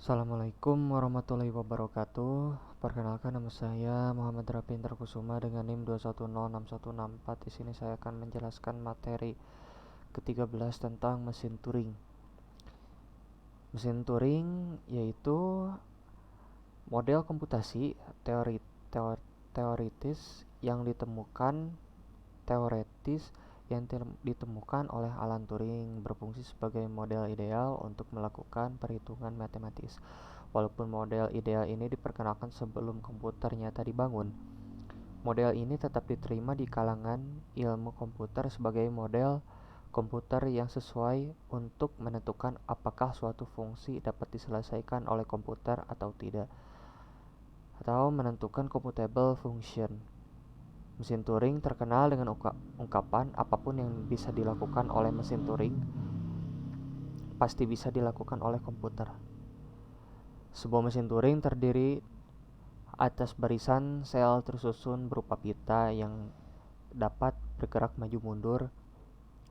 Assalamualaikum warahmatullahi wabarakatuh. Perkenalkan, nama saya Muhammad Rafi Interkusuma dengan NIM 2106164. Di sini saya akan menjelaskan materi ke-13 tentang mesin Turing. Mesin Turing yaitu model komputasi teoritis yang ditemukan oleh Alan Turing, berfungsi sebagai model ideal untuk melakukan perhitungan matematis. Walaupun model ideal ini diperkenalkan sebelum komputer nyata dibangun, model ini tetap diterima di kalangan ilmu komputer sebagai model komputer yang sesuai untuk menentukan apakah suatu fungsi dapat diselesaikan oleh komputer atau tidak, atau menentukan computable function. Mesin Turing terkenal dengan ungkapan apapun yang bisa dilakukan oleh mesin Turing pasti bisa dilakukan oleh komputer. Sebuah mesin Turing terdiri atas barisan sel tersusun berupa pita yang dapat bergerak maju mundur,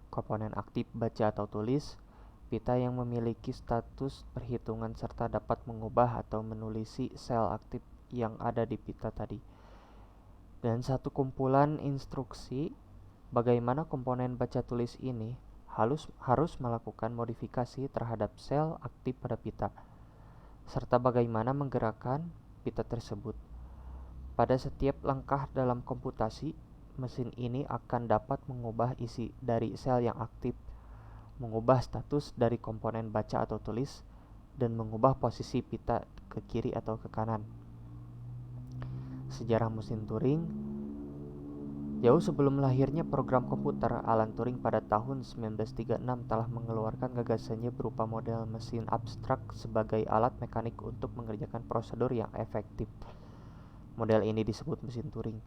komponen aktif baca atau tulis, pita yang memiliki status perhitungan serta dapat mengubah atau menulisi sel aktif yang ada di pita tadi, dan satu kumpulan instruksi bagaimana komponen baca tulis ini harus melakukan modifikasi terhadap sel aktif pada pita, serta bagaimana menggerakkan pita tersebut. Pada setiap langkah dalam komputasi, mesin ini akan dapat mengubah isi dari sel yang aktif, mengubah status dari komponen baca atau tulis, dan mengubah posisi pita ke kiri atau ke kanan. Sejarah mesin Turing. Jauh sebelum lahirnya program komputer, Alan Turing pada tahun 1936 telah mengeluarkan gagasannya berupa model mesin abstrak sebagai alat mekanik untuk mengerjakan prosedur yang efektif. Model ini disebut mesin Turing.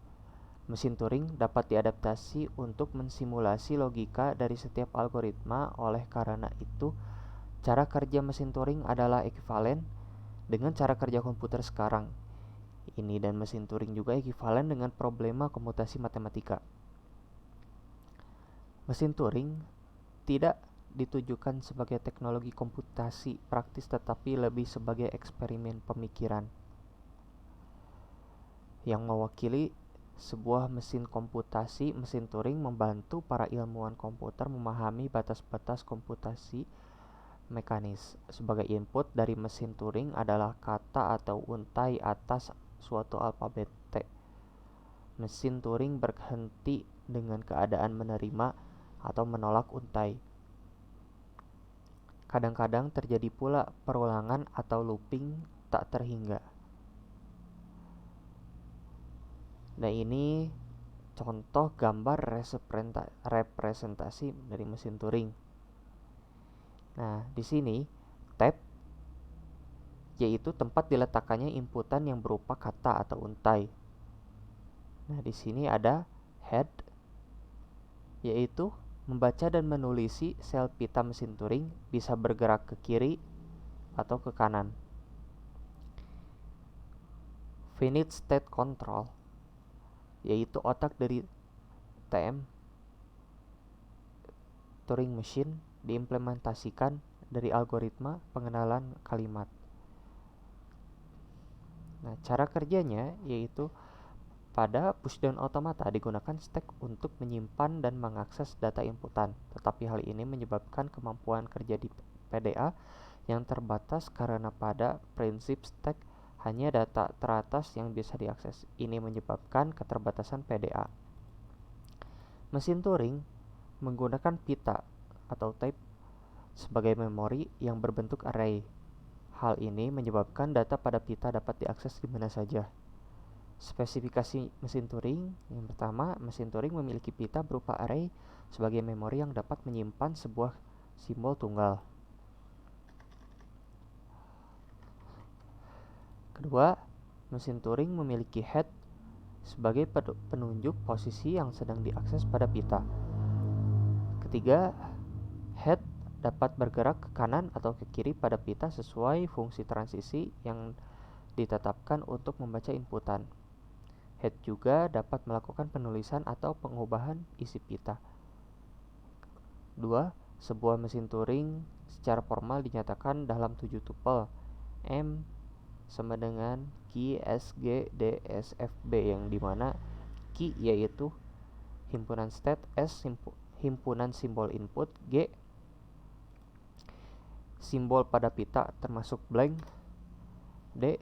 Mesin Turing dapat diadaptasi untuk mensimulasi logika dari setiap algoritma. Oleh karena itu, cara kerja mesin Turing adalah ekuivalen dengan cara kerja komputer sekarang ini, dan mesin Turing juga ekuivalen dengan problema komputasi matematika. Mesin Turing tidak ditujukan sebagai teknologi komputasi praktis, tetapi lebih sebagai eksperimen pemikiran yang mewakili sebuah mesin komputasi. Mesin Turing membantu para ilmuwan komputer memahami batas-batas komputasi mekanis. Sebagai input dari mesin Turing adalah kata atau untai atas suatu alfabet T. Mesin Turing berhenti dengan keadaan menerima atau menolak untai. Kadang-kadang terjadi pula perulangan atau looping tak terhingga. Nah, ini contoh gambar representasi dari mesin Turing. Nah, di sini tab yaitu tempat diletakkannya inputan yang berupa kata atau untai. Nah, di sini ada head yaitu membaca dan menulisi sel pita mesin Turing bisa bergerak ke kiri atau ke kanan. Finite state control yaitu otak dari TM Turing Machine diimplementasikan dari algoritma pengenalan kalimat. Nah, cara kerjanya yaitu pada pushdown automata digunakan stack untuk menyimpan dan mengakses data inputan, tetapi hal ini menyebabkan kemampuan kerja di PDA yang terbatas karena pada prinsip stack hanya data teratas yang bisa diakses. Ini menyebabkan keterbatasan PDA. Mesin Turing menggunakan pita atau tape sebagai memori yang berbentuk array. Hal ini menyebabkan data pada pita dapat diakses di mana saja. Spesifikasi mesin Turing. Yang pertama, mesin Turing memiliki pita berupa array sebagai memori yang dapat menyimpan sebuah simbol tunggal. Kedua, mesin Turing memiliki head sebagai penunjuk posisi yang sedang diakses pada pita. Ketiga, head dapat bergerak ke kanan atau ke kiri pada pita sesuai fungsi transisi yang ditetapkan untuk membaca inputan. Head juga dapat melakukan penulisan atau pengubahan isi pita. 2. Sebuah mesin Turing secara formal dinyatakan dalam 7 tupel, M sama dengan key SGDSFB, yang dimana key yaitu himpunan state, S himpunan simbol input, G simbol pada pita termasuk blank, D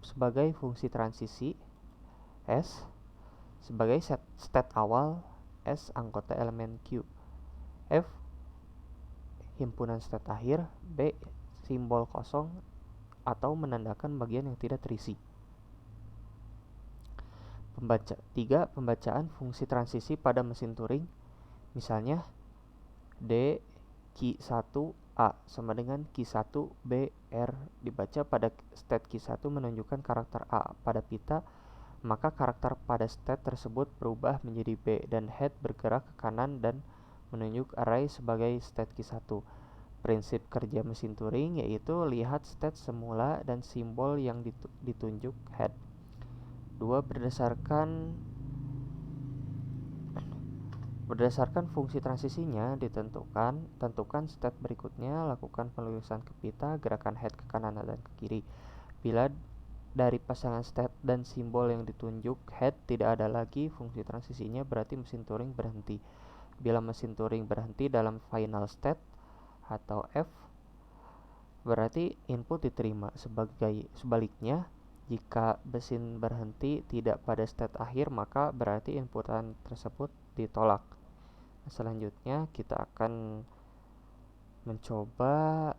sebagai fungsi transisi, S sebagai state awal, S anggota elemen Q, F himpunan state akhir, B simbol kosong atau menandakan bagian yang tidak terisi. 3. Pembacaan fungsi transisi pada mesin Turing. Misalnya D Q1A sama dengan Q1B R dibaca pada state Q1 menunjukkan karakter A pada pita, maka karakter pada state tersebut berubah menjadi B dan head bergerak ke kanan dan menunjuk array sebagai state Q1. Prinsip kerja mesin Turing yaitu lihat state semula dan simbol yang ditunjuk head. 2. Berdasarkan fungsi transisinya tentukan state berikutnya, lakukan penulisan ke pita, gerakan head ke kanan dan ke kiri. Bila dari pasangan state dan simbol yang ditunjuk head tidak ada lagi fungsi transisinya, berarti mesin Turing berhenti. Bila mesin Turing berhenti dalam final state atau F, berarti input diterima. Sebaliknya, jika mesin berhenti tidak pada state akhir, maka berarti inputan tersebut ditolak. Selanjutnya kita akan mencoba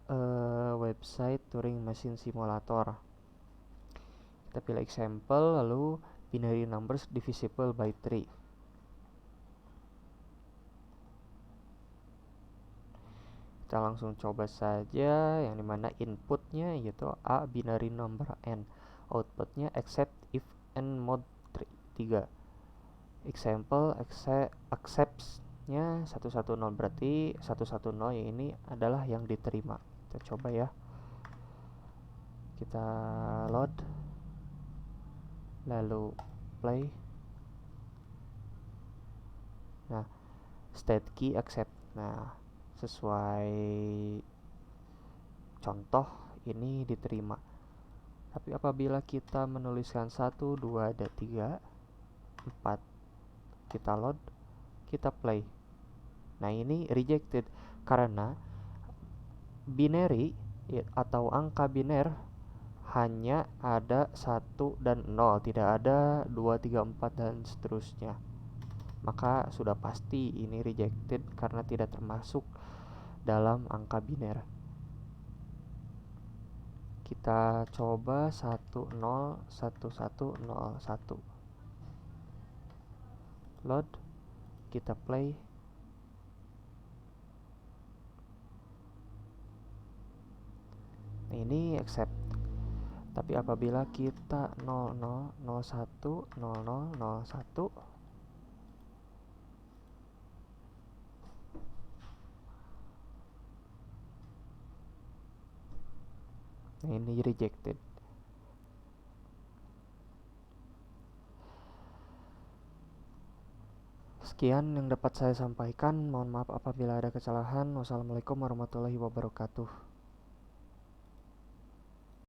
website Turing Machine Simulator. Kita pilih example, lalu binary numbers divisible by 3. Kita langsung coba saja, yang dimana inputnya yaitu A binary number n, outputnya except if n mod 3. Example accepts-nya 110, berarti 110 ini adalah yang diterima. Kita coba ya, kita load lalu play. Nah, state key accept. Nah, sesuai contoh ini diterima. Tapi apabila kita menuliskan 1, 2, dan 3, 4, kita load, kita play. Nah, ini rejected karena binary atau angka biner hanya ada 1 dan 0, tidak ada 2, 3, 4 dan seterusnya. Maka sudah pasti ini rejected karena tidak termasuk dalam angka biner. Kita coba 10 1101. Load, kita play. Nah, ini accept. Tapi apabila kita 00 01 00 01, nah ini rejected. Sekian yang dapat saya sampaikan. Mohon maaf apabila ada kesalahan. Wassalamualaikum warahmatullahi wabarakatuh.